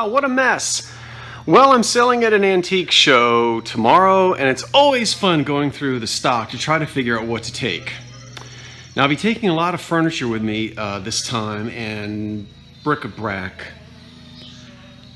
Wow, what a mess. Well, I'm selling at an antique show tomorrow, and it's always fun going through the stock to try to figure out what to take. Now, I'll be taking a lot of furniture with me this time and bric-a-brac.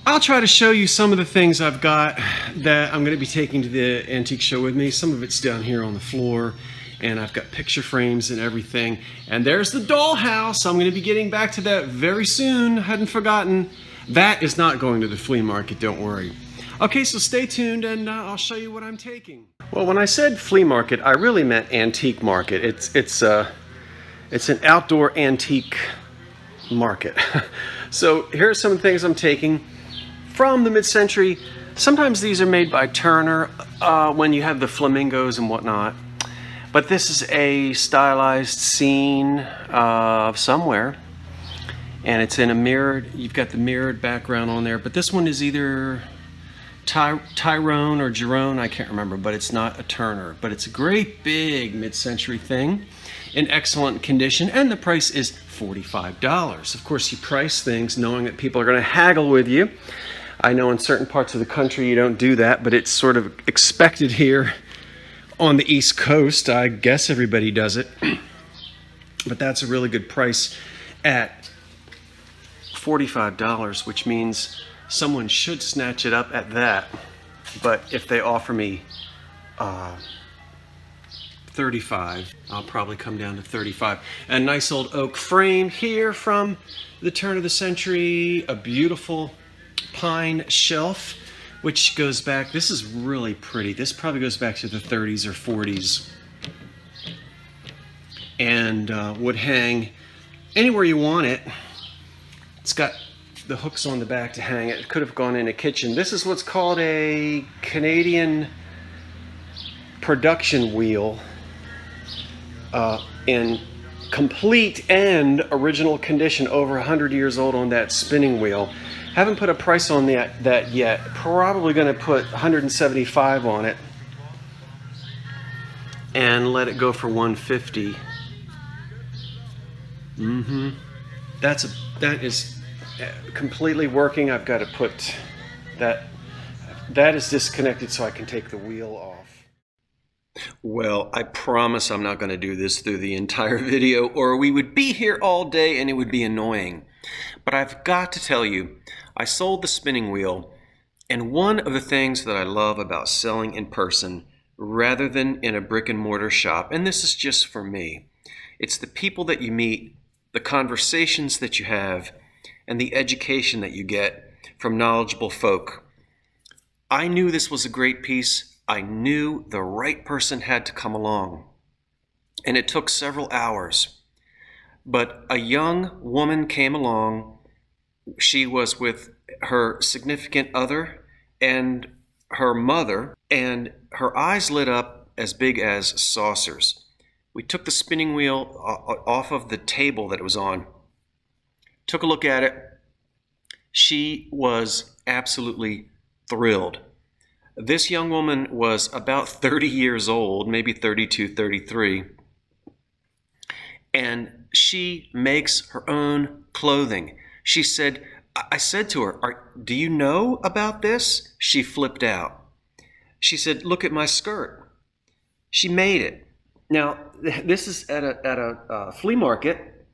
I'll try to show you some of the things I've got that I'm going to be taking to the antique show with me. Some of it's down here on the floor, and I've got picture frames and everything. And there's the dollhouse. I'm going to be getting back to that very soon. Hadn't forgotten. That is not going to the flea market, don't worry. Okay, so stay tuned and I'll show you what I'm taking. Well, when I said flea market, I really meant antique market. It's an outdoor antique market. So here are some of the things I'm taking from the mid-century. Sometimes these are made by Turner when you have the flamingos and whatnot. But this is a stylized scene of somewhere. And it's in a mirrored, you've got the mirrored background on there. But this one is either Tyrone or Jerome, I can't remember, but it's not a Turner. But it's a great big mid-century thing in excellent condition, and the price is $45. Of course, you price things knowing that people are going to haggle with you. I know in certain parts of the country you don't do that, but it's sort of expected here on the East Coast. I guess everybody does it. But that's a really good price at $45, which means someone should snatch it up at that. But if they offer me $35, I'll probably come down to $35. A nice old oak frame here from the turn of the century, a beautiful pine shelf, which goes back, this is really pretty. This probably goes back to the 30s or 40s. And would hang anywhere you want it. It's got the hooks on the back to hang it. It could have gone in a kitchen. This is what's called a Canadian production wheel in complete and original condition, over 100 years old on that spinning wheel. Haven't put a price on that yet. Probably going to put $175 on it and let it go for $150. That is completely working. I've got to put that is disconnected so I can take the wheel off. Well, I promise I'm not going to do this through the entire video, or we would be here all day and it would be annoying. But I've got to tell you, I sold the spinning wheel, and one of the things that I love about selling in person rather than in a brick and mortar shop, and this is just for me, it's the people that you meet, the conversations that you have, and the education that you get from knowledgeable folk. I knew this was a great piece. I knew the right person had to come along. And it took several hours. But a young woman came along. She was with her significant other and her mother, and her eyes lit up as big as saucers. We took the spinning wheel off of the table that it was on, took a look at it. She was absolutely thrilled. This young woman was about 30 years old, maybe 32, 33, and she makes her own clothing. She said, I said to her, do you know about this? She flipped out. She said, look at my skirt. She made it. Now, this is at a flea market,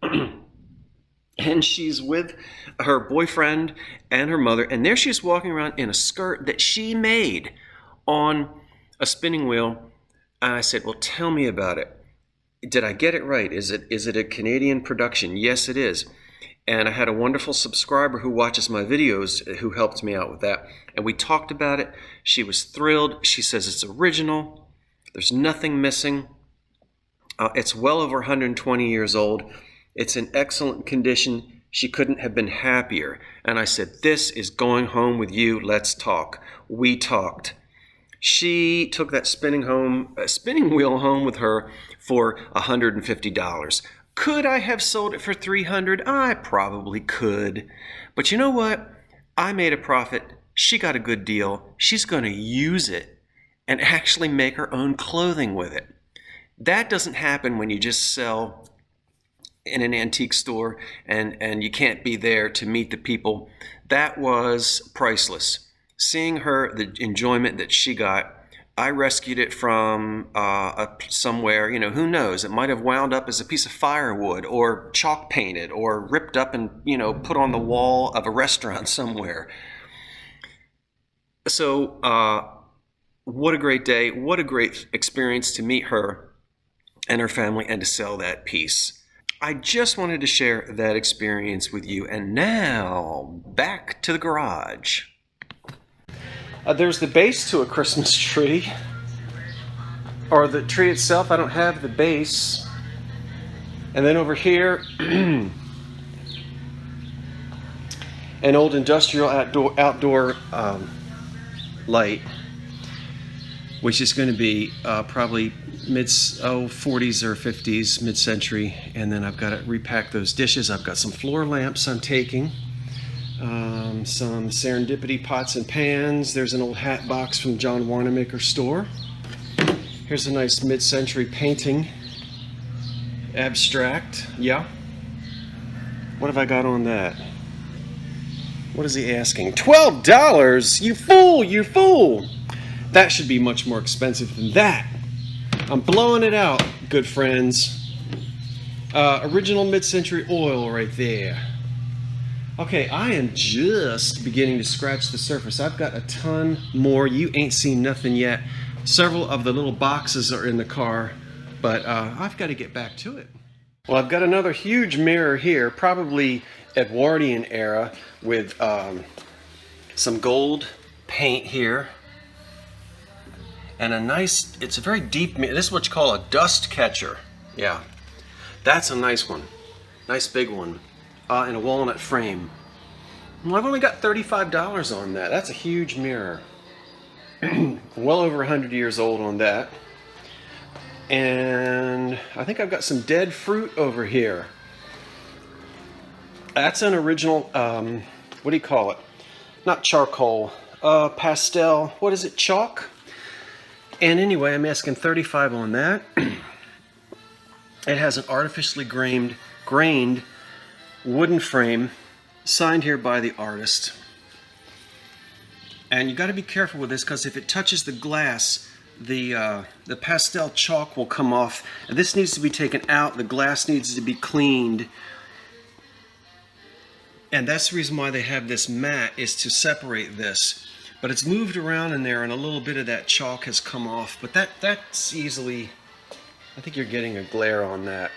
and she's with her boyfriend and her mother, and there she's walking around in a skirt that she made on a spinning wheel. And I said, well, tell me about it. Did I get it right? Is it a Canadian production? Yes, it is. And I had a wonderful subscriber who watches my videos who helped me out with that. And we talked about it. She was thrilled. She says it's original. There's nothing missing. It's well over 120 years old. It's in excellent condition. She couldn't have been happier. And I said, this is going home with you. Let's talk. We talked. She took that spinning wheel home with her for $150. Could I have sold it for $300? I probably could. But you know what? I made a profit. She got a good deal. She's going to use it and actually make her own clothing with it. That doesn't happen when you just sell in an antique store and you can't be there to meet the people that was priceless. Seeing her, the enjoyment that she got. I rescued it from somewhere, you know, who knows? It might have wound up as a piece of firewood or chalk painted or ripped up and, you know, put on the wall of a restaurant somewhere. So what a great day. What a great experience to meet her and her family and to sell that piece. I just wanted to share that experience with you. And now back to the garage. There's the base to a Christmas tree, or the tree itself. I don't have the base. And then over here, an old industrial outdoor light, which is going to be probably mid-40s or 50s, mid-century. And then I've got to repack those dishes. I've got some floor lamps I'm taking. Some serendipity pots and pans. There's an old hat box from John Wanamaker's store. Here's a nice mid-century painting. Abstract. Yeah. What have I got on that? What is he asking? $12! You fool! You fool! That should be much more expensive than that. I'm blowing it out, good friends. Original mid-century oil right there. Okay, I am just beginning to scratch the surface. I've got a ton more. You ain't seen nothing yet. Several of the little boxes are in the car, but I've got to get back to it. Well, I've got another huge mirror here, probably Edwardian era, with some gold paint here. And a nice, it's a very deep mirror. This is what you call a dust catcher. Yeah, that's a nice one. Nice big one. In a walnut frame. Well, I've only got $35 on that. That's a huge mirror. Well over 100 years old on that. And I think I've got some dead fruit over here. That's an original, what do you call it? Not charcoal, pastel, what is it, chalk? And anyway, I'm asking $35 on that. It has an artificially grained wooden frame, signed here by the artist. And you got to be careful with this, because if it touches the glass, the pastel chalk will come off. And this needs to be taken out. The glass needs to be cleaned. And that's the reason why they have this mat, is to separate this. But it's moved around in there, and a little bit of that chalk has come off. But that's easily, I think you're getting a glare on that.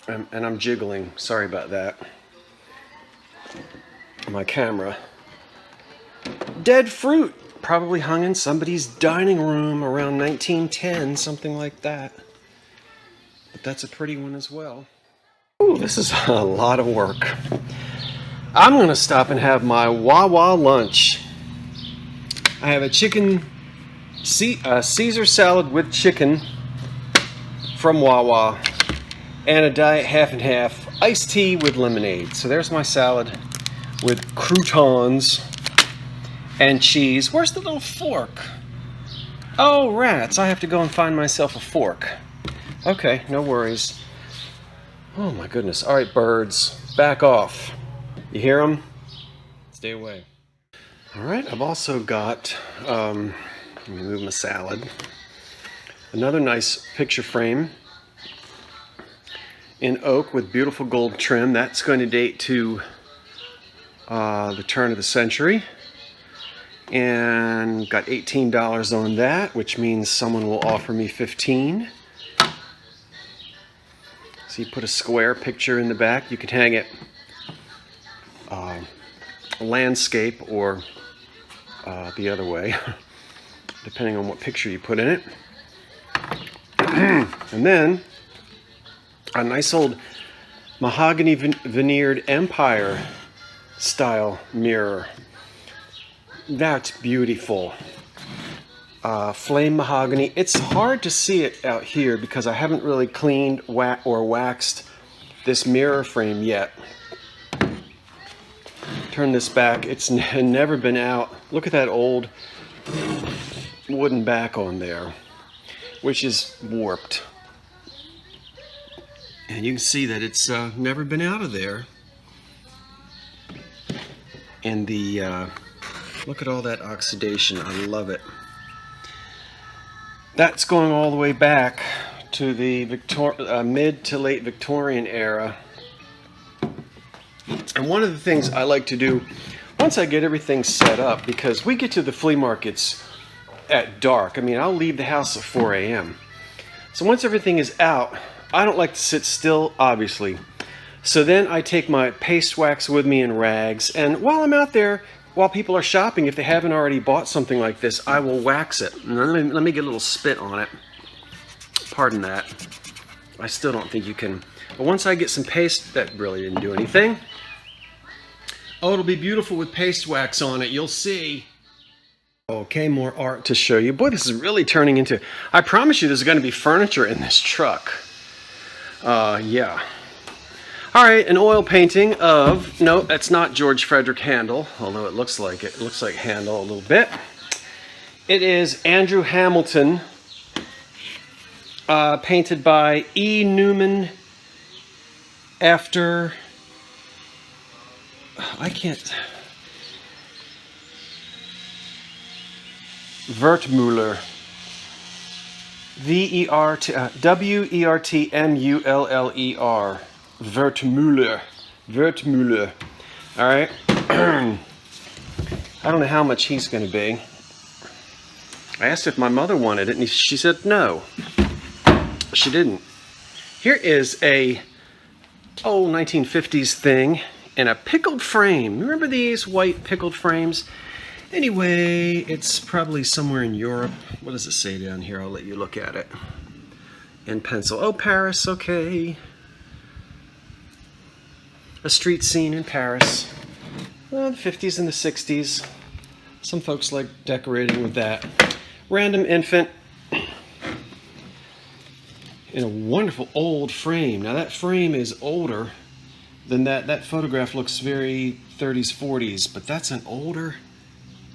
And I'm jiggling, sorry about that. My camera. Dead fruit, probably hung in somebody's dining room around 1910, something like that. But that's a pretty one as well. Ooh, this is a lot of work. I'm gonna stop and have my Wawa lunch. I have a Caesar salad with chicken from Wawa. And a diet half and half, iced tea with lemonade. So there's my salad with croutons and cheese. Where's the little fork? Oh, rats, I have to go and find myself a fork. Okay, no worries. Oh my goodness. All right, birds, back off. You hear them? Stay away. All right, I've also got, let me move my salad. Another nice picture frame in oak with beautiful gold trim. That's going to date to the turn of the century. And got $18 on that, which means someone will offer me $15. So you put a square picture in the back. You can hang it landscape or the other way, depending on what picture you put in it. And then a nice old mahogany veneered Empire style mirror. That's beautiful. Flame mahogany. It's hard to see it out here because I haven't really cleaned or waxed this mirror frame yet. Turn this back. It's never been out. Look at that old wooden back on there, which is warped. And you can see that it's never been out of there. And the, look at all that oxidation. I love it. That's going all the way back to the mid to late Victorian era. And one of the things I like to do once I get everything set up, because we get to the flea markets at dark. I mean, I'll leave the house at 4 a.m. So once everything is out, I don't like to sit still, obviously. So then I take my paste wax with me and rags, and while I'm out there, while people are shopping, if they haven't already bought something like this, I will wax it. Let me get a little spit on it. Pardon that. I still don't think you can. But once I get some paste, that really didn't do anything. Oh, it'll be beautiful with paste wax on it. You'll see. Okay, more art to show you. Boy, this is really turning into... I promise you there's going to be furniture in this truck. Yeah. All right, an oil painting of... No, that's not George Frederick Handel, although it looks like it. It looks like Handel a little bit. It is Andrew Hamilton, painted by E. Newman after... I can't... Wertmuller. W-E-R-T-M-U-L-L-E-R. Wertmuller. Wertmuller. All right. I don't know how much he's going to be. I asked if my mother wanted it, and she said no. She didn't. Here is a old 1950s thing in a pickled frame. Remember these white pickled frames? Anyway, it's probably somewhere in Europe. What does it say down here? I'll let you look at it. In pencil. Oh, Paris, okay. A street scene in Paris. Well, the 50s and the 60s. Some folks like decorating with that. Random infant in a wonderful old frame. Now that frame is older than that. That photograph looks very 30s, 40s, but that's an older...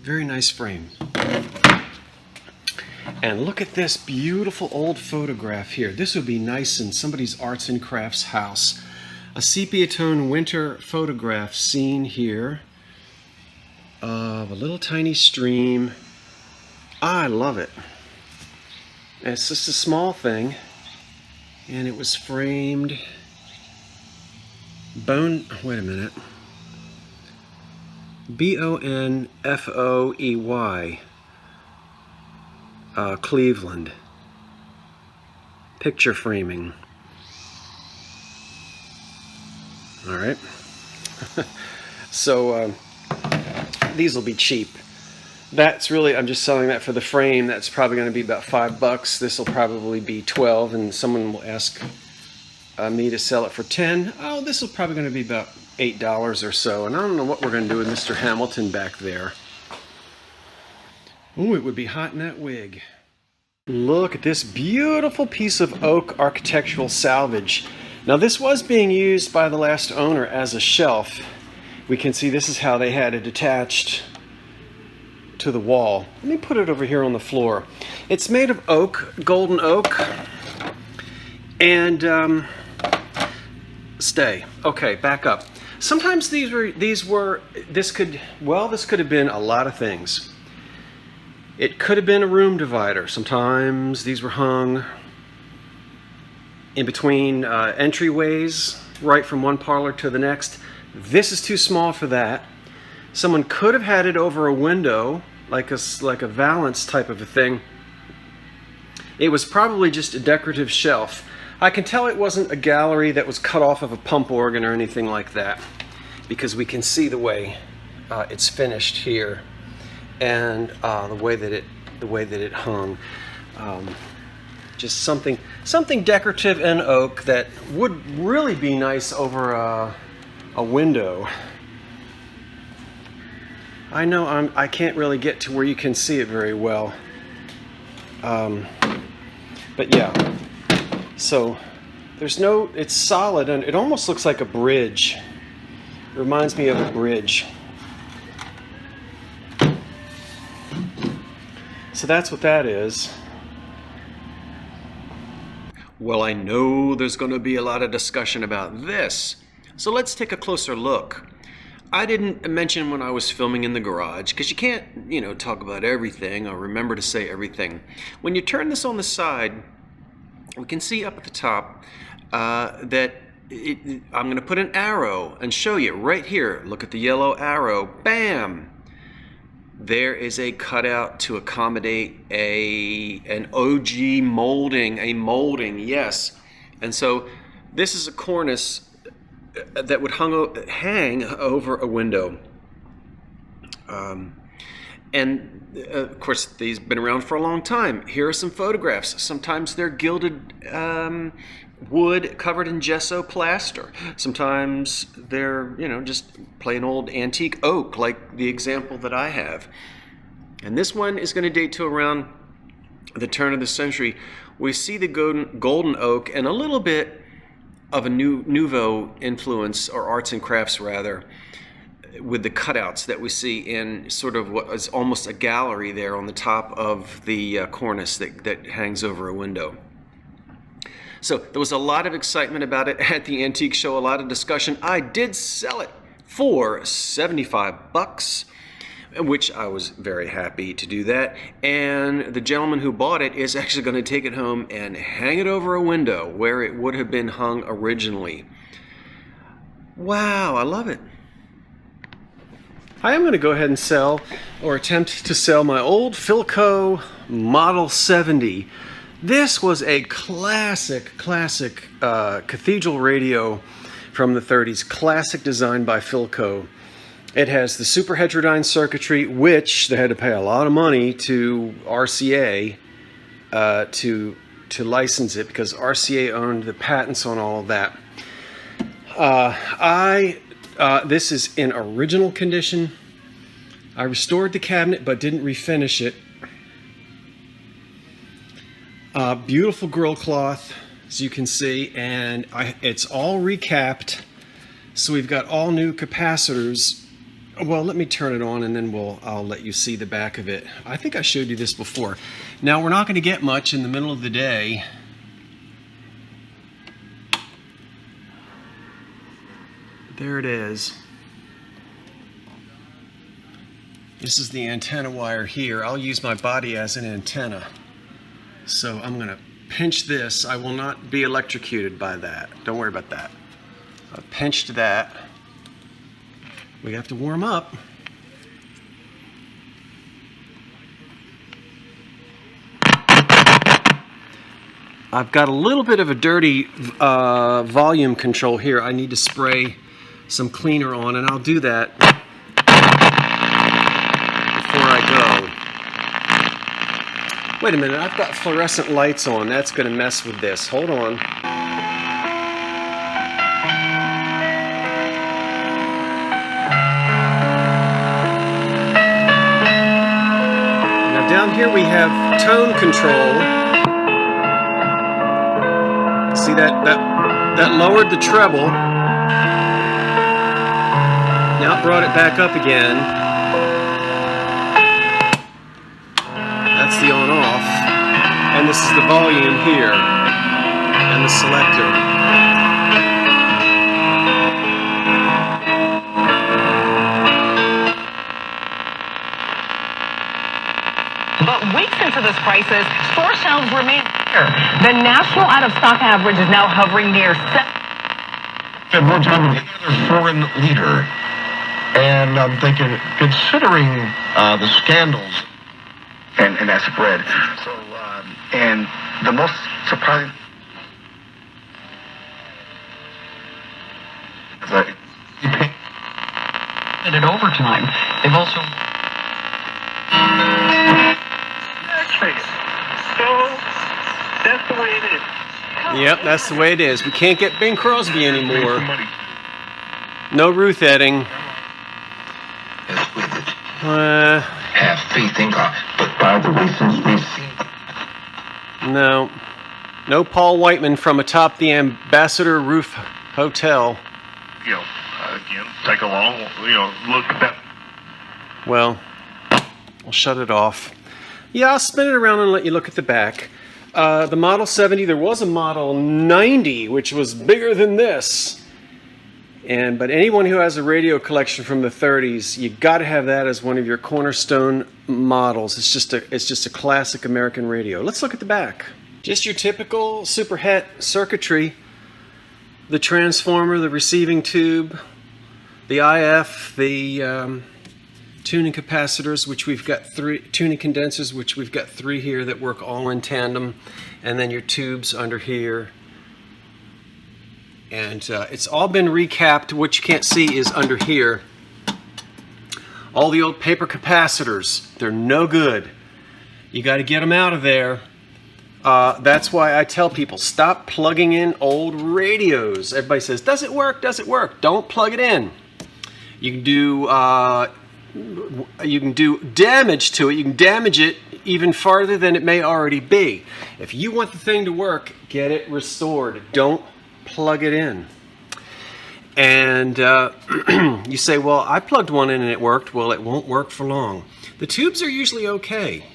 very nice frame. And look at this beautiful old photograph here. This would be nice in somebody's arts and crafts house. A sepia tone winter photograph seen here of a little tiny stream. I love it. It's just a small thing, and it was framed. Wait a minute. B-O-N-F-O-E-Y, Cleveland. Picture framing. All right. So these will be cheap. That's really, I'm just selling that for the frame. That's probably going to be about $5. This will probably be 12, and someone will ask me to sell it for 10. Oh, this will probably going to be about $8 or so, and I don't know what we're going to do with Mr. Hamilton back there. Ooh, it would be hot in that wig. Look at this beautiful piece of oak architectural salvage. Now this was being used by the last owner as a shelf. We can see this is how they had it attached to the wall. Let me put it over here on the floor. It's made of oak, golden oak, and stay. Okay, back up. Sometimes this could have been a lot of things. It could have been a room divider. Sometimes these were hung in between entryways, right from one parlor to the next. This is too small for that. Someone could have had it over a window, like a valance type of a thing. It was probably just a decorative shelf. I can tell it wasn't a gallery that was cut off of a pump organ or anything like that, because we can see the way it's finished here, and the way that it hung. Just something decorative in oak that would really be nice over a window. I know I can't really get to where you can see it very well, but yeah. So it's solid, and it almost looks like a bridge. It reminds me of a bridge. So that's what that is. Well, I know there's going to be a lot of discussion about this. So let's take a closer look. I didn't mention when I was filming in the garage, because you can't, you know, talk about everything or remember to say everything. When you turn this on the side, we can see up at the top that I'm going to put an arrow and show you right here. Look at the yellow arrow. Bam! There is a cutout to accommodate an OG molding, yes. And so this is a cornice that would hang over a window. And of course, these have been around for a long time. Here are some photographs. Sometimes they're gilded wood covered in gesso plaster. Sometimes they're, you know, just plain old antique oak, like the example that I have. And this one is going to date to around the turn of the century. We see the golden oak and a little bit of a Nouveau influence, or arts and crafts rather, with the cutouts that we see in sort of what is almost a gallery there on the top of the cornice that hangs over a window. So there was a lot of excitement about it at the antique show, a lot of discussion. I did sell it for $75, which I was very happy to do that. And the gentleman who bought it is actually going to take it home and hang it over a window where it would have been hung originally. Wow, I love it. I am going to go ahead and sell, or attempt to sell, my old Philco Model 70. This was a classic cathedral radio from the 30s, classic design by Philco. It has the super heterodyne circuitry, which they had to pay a lot of money to RCA to license it, because RCA owned the patents on all of that. This is in original condition. I restored the cabinet but didn't refinish it. Beautiful grill cloth, as you can see, and it's all recapped. So we've got all new capacitors. Well, let me turn it on and then I'll let you see the back of it. I think I showed you this before. Now, we're not going to get much in the middle of the day. There it is. This is the antenna wire here. I'll use my body as an antenna. So I'm going to pinch this. I will not be electrocuted by that. Don't worry about that. I pinched that. We have to warm up. I've got a little bit of a dirty volume control here. I need to spray some cleaner on, and I'll do that before I go. Wait a minute, I've got fluorescent lights on. That's going to mess with this. Hold on. Now down here we have tone control. See that lowered the treble. Now it brought it back up again. That's the on-off. And this is the volume here. And the selector. But weeks into this crisis, store shelves remain clear. The national out-of-stock average is now hovering near 7. Spent more time with another foreign leader. And I'm thinking, considering the scandals and that spread. So, and the most surprising is that at overtime. They've also. So that's the way it is. Yep, that's the way it is. We can't get Bing Crosby anymore. No Ruth Edding. have faith in God. But by the way, since we've seen... No Paul Whiteman from atop the Ambassador Roof Hotel. Again, take a long, look at that. Well, I'll shut it off. Yeah, I'll spin it around and let you look at the back. The Model 70, there was a Model 90, which was bigger than this. But anyone who has a radio collection from the 30s, you got to have that as one of your cornerstone models. It's just a classic American radio. Let's look at the back. Just your typical super het circuitry. The transformer, the receiving tube, the IF, the tuning capacitors, which we've got 3, tuning condensers, which we've got 3 here that work all in tandem, and then your tubes under here. And it's all been recapped. What you can't see is under here. All the old paper capacitors, they're no good. You got to get them out of there. That's why I tell people, stop plugging in old radios. Everybody says, does it work? Does it work? Don't plug it in. You can do damage to it. You can damage it even farther than it may already be. If you want the thing to work, get it restored. Don't plug it in. And you say, well, I plugged one in and it worked. Well, it won't work for long. The tubes are usually okay.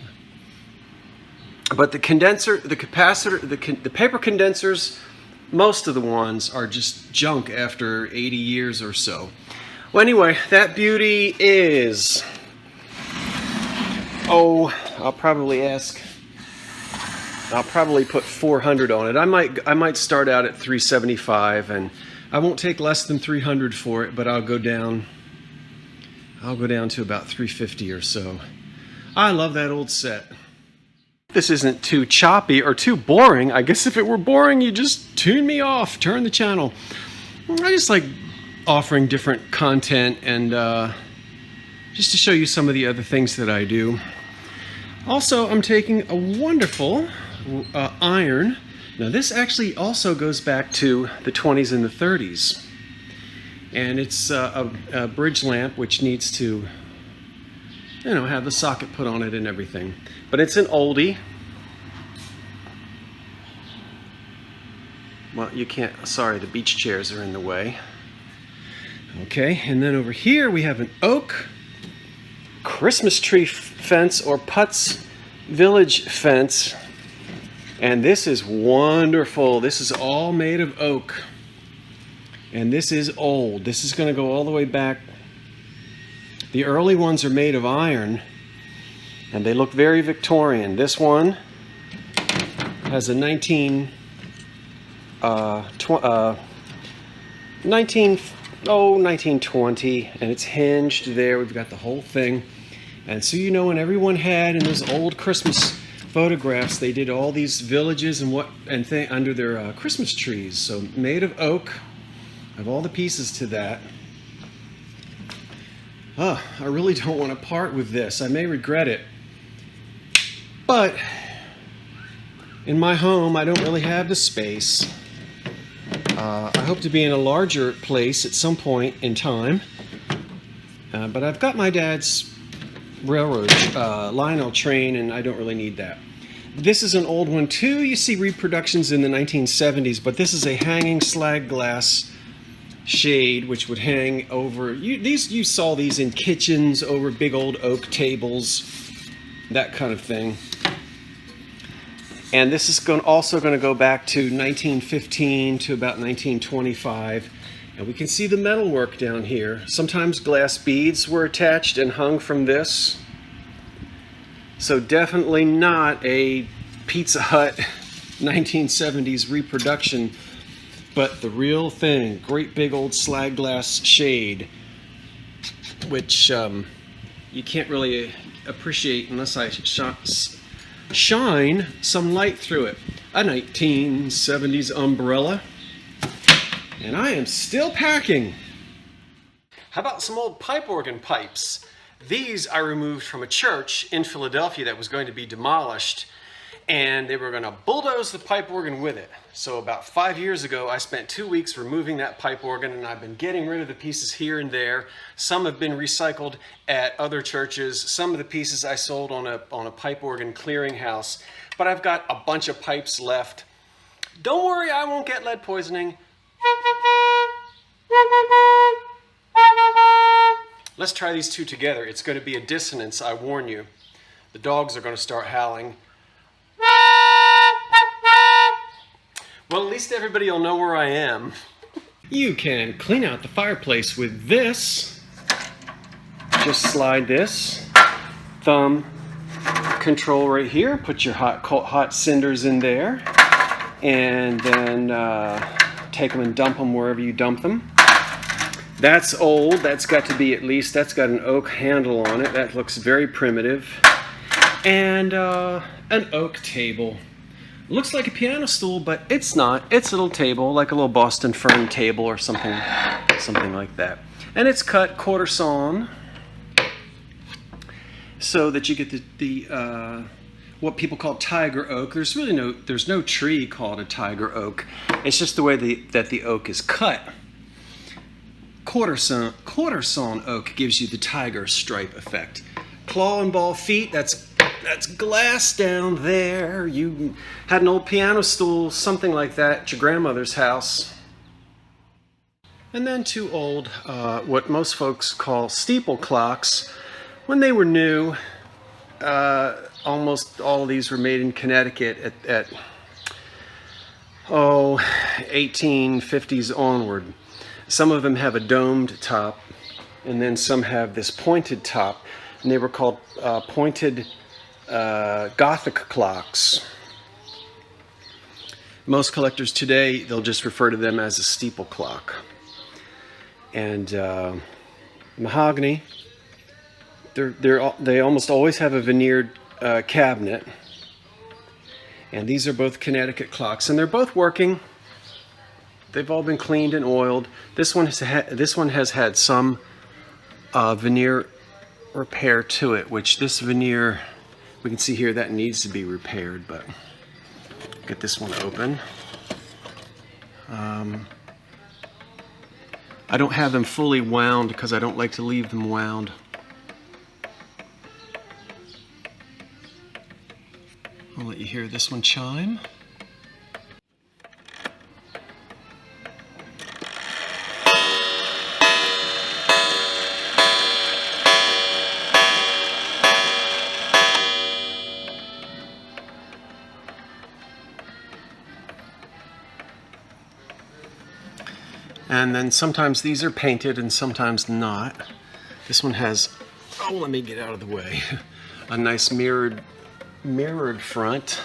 But the condenser, the capacitor, the paper condensers, most of the ones are just junk after 80 years or so. Well, anyway, that beauty is, I'll probably put 400 on it. I might start out at 375, and I won't take less than 300 for it, but I'll go down to about 350 or so. I love that old set. This isn't too choppy or too boring. I guess if it were boring, you just tune me off, turn the channel. I just like offering different content and just to show you some of the other things that I do. Also, I'm taking a wonderful iron. Now this actually also goes back to the 20s and the 30s. And it's a bridge lamp which needs to, you know, have the socket put on it and everything. But it's an oldie. Well, you can't, sorry, the beach chairs are in the way. Okay, and then over here we have an oak Christmas tree fence or Putz Village fence. And this is wonderful. This is all made of oak. And this is old. This is going to go all the way back. The early ones are made of iron. And they look very Victorian. This one has a 1920, and it's hinged there. We've got the whole thing. And so, you know, when everyone had in those old Christmas photographs, they did all these villages and under their Christmas trees. So made of oak. I have all the pieces to that. I really don't want to part with this. I may regret it. But in my home, I don't really have the space. I hope to be in a larger place at some point in time. But I've got my dad's railroad Lionel train, and I don't really need that. This is an old one too. You see reproductions in the 1970s, but this is a hanging slag glass shade which would hang over. You saw these in kitchens over big old oak tables, that kind of thing. And this is also going to go back to 1915 to about 1925. And we can see the metalwork down here. Sometimes glass beads were attached and hung from this. So definitely not a Pizza Hut 1970s reproduction, but the real thing. Great big old slag glass shade, which you can't really appreciate unless I shine some light through it. A 1970s umbrella. And I am still packing. How about some old pipe organ pipes? These I removed from a church in Philadelphia that was going to be demolished, and they were going to bulldoze the pipe organ with it. So about 5 years ago, I spent 2 weeks removing that pipe organ, and I've been getting rid of the pieces here and there. Some have been recycled at other churches. Some of the pieces I sold on a pipe organ clearinghouse, but I've got a bunch of pipes left. Don't worry, I won't get lead poisoning. Let's try these two together. It's going to be a dissonance, I warn you. The dogs are going to start howling. Well, at least everybody will know where I am. You can clean out the fireplace with this. Just slide this thumb control right here. Put your hot cinders in there, and then take them and dump them wherever you dump them. That's old. That's got to be that's got an oak handle on it. That looks very primitive. And an oak table. Looks like a piano stool, but it's not. It's a little table, like a little Boston fern table or something like that. And it's cut quarter sawn, so that you get the what people call tiger oak. There's no tree called a tiger oak. It's just the way that the oak is cut. Quarter sawn oak gives you the tiger stripe effect. Claw and ball feet. That's glass down there. You had an old piano stool, something like that, at your grandmother's house. And then two old, what most folks call steeple clocks. When they were new, almost all of these were made in Connecticut at 1850s onward. Some of them have a domed top, and then some have this pointed top, and they were called pointed Gothic clocks. Most collectors today, they'll just refer to them as a steeple clock. And mahogany, they almost always have a veneered cabinet. And these are both Connecticut clocks, and they're both working. They've all been cleaned and oiled. This one has had some veneer repair to it, which this veneer, we can see here, that needs to be repaired, but get this one open. I don't have them fully wound because I don't like to leave them wound. I'll let you hear this one chime. And then sometimes these are painted and sometimes not. This one has, oh, let me get out of the way, a nice mirrored front.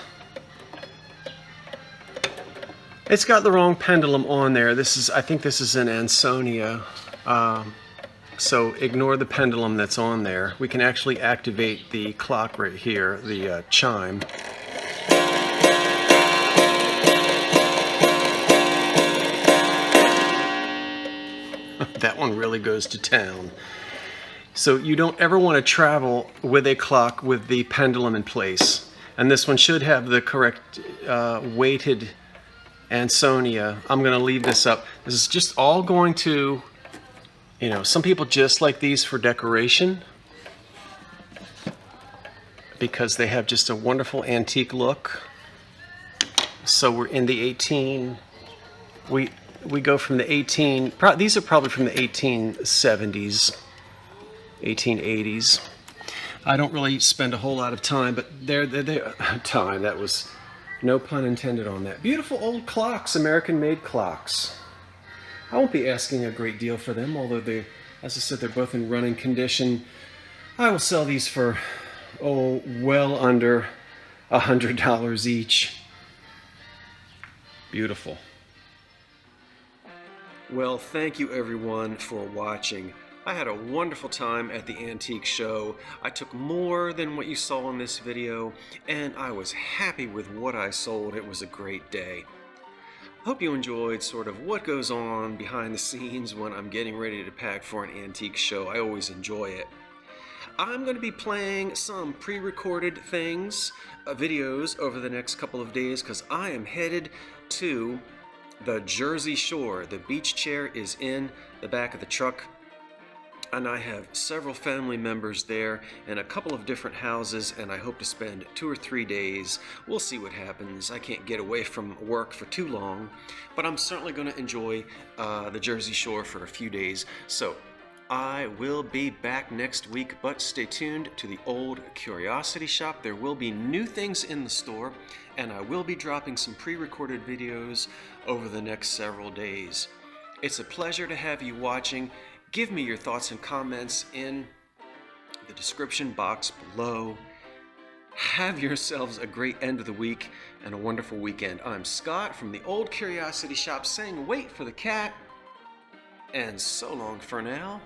It's got the wrong pendulum on there. I think this is an Ansonia, so ignore the pendulum that's on there. We can actually activate the clock right here, the chime. That one really goes to town. So you don't ever want to travel with a clock with the pendulum in place. And this one should have the correct weighted Ansonia. I'm going to leave this up. This is just all going to, some people just like these for decoration because they have just a wonderful antique look. So we're in the we go from the these are probably from the 1870s, 1880s. I don't really spend a whole lot of time, but that was no pun intended on that. Beautiful old clocks, American-made clocks. I won't be asking a great deal for them, although as I said, they're both in running condition. I will sell these for, well under $100 each. Beautiful. Well, thank you everyone for watching. I had a wonderful time at the antique show. I took more than what you saw in this video, and I was happy with what I sold. It was a great day. Hope you enjoyed sort of what goes on behind the scenes when I'm getting ready to pack for an antique show. I always enjoy it. I'm going to be playing some pre-recorded videos over the next couple of days because I am headed to the Jersey Shore. The beach chair is in the back of the truck, and I have several family members there and a couple of different houses, and I hope to spend 2 or 3 days. We'll see what happens. I can't get away from work for too long, but I'm certainly going to enjoy the Jersey Shore for a few days. So I will be back next week, but stay tuned to the Old Curiosity Shop. There will be new things in the store, and I will be dropping some pre-recorded videos over the next several days. It's a pleasure to have you watching. Give me your thoughts and comments in the description box below. Have yourselves a great end of the week and a wonderful weekend. I'm Scott from the Old Curiosity Shop saying wait for the cat, and so long for now.